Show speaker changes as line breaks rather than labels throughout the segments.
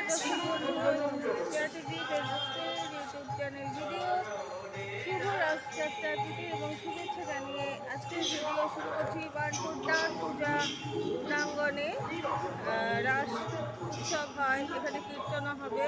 উপস্থিত strategy Facebook page, YouTube channel video শুভ রাসযাত্রা তিথি এবং শুভেচ্ছা জানিয়ে আজকের ভিডিও শুরু করছি বার্নপুর টাউন পূজা প্রাঙ্গণে। রাস উৎসব হয়, এখানে কীর্তনও হবে।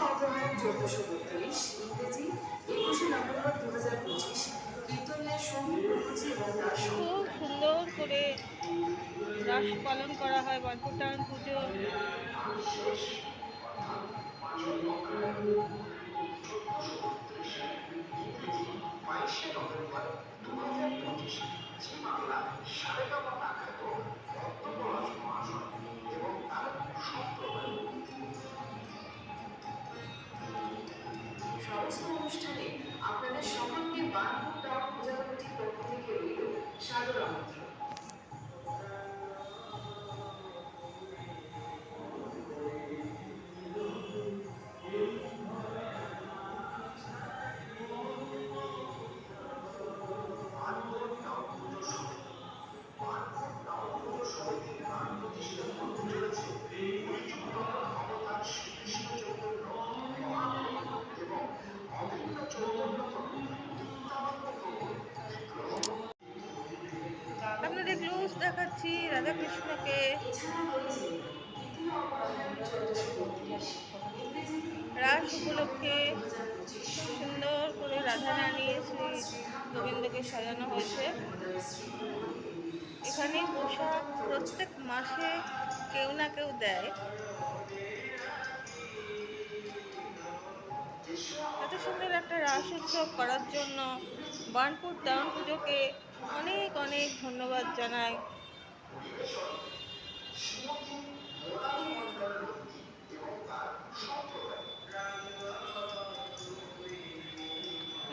অগ্রহায়ণ 1432 ইংরেজি 21 নভেম্বর 2025 কীর্তনের সঙ্গীত প্রভুজি এবং রাস
খুব সুন্দর করে রাস পালন করা হয় বার্নপুর টাউন পুজো।
সমস্ত অনুষ্ঠানে আপনাদের সকলকে বার্নপুর টাউন পূজা কমিটির পক্ষ থেকে রইল সাদর আমন্ত্রণ।
আপনাদের ক্লোজ দেখাচ্ছি রাধাকৃষ্ণকে। রাস উপলক্ষে খুব সুন্দর করে রাধারানী শ্রী গোবিন্দকে সাজানো হয়েছে। এখানে পোশাক প্রত্যেক মাসে কেউ না কেউ দেয়। এত সুন্দর একটা রাস উৎসব করার জন্য বার্নপুর টাউন পুজোকে অনেক অনেক ধন্যবাদ জানাই।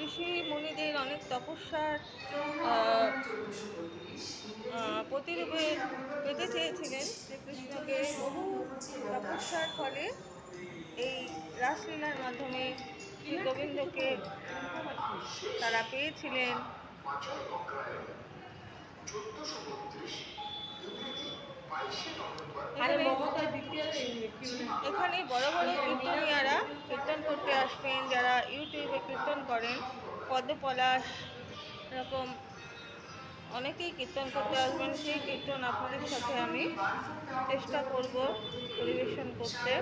ঋষি মুনিদের অনেক তপস্যার প্রতিরূপে পেতে চেয়েছিলেন শ্রীকৃষ্ণকে। বহু তপস্যার ফলে এই রাসলীলার মাধ্যমে শ্রী গোবিন্দকে তারা পেয়েছিলেন। এখানে বড় বড় কীর্তনিয়ারা কীর্তন করতে আসবেন, যারা ইউটিউবে কীর্তন করেন। পদ্মপলাশ এরকম অনেকেই কীর্তন করতে আসবেন। সেই কীর্তন আপনাদের সাথে আমি চেষ্টা করব পরিবেশন করতে।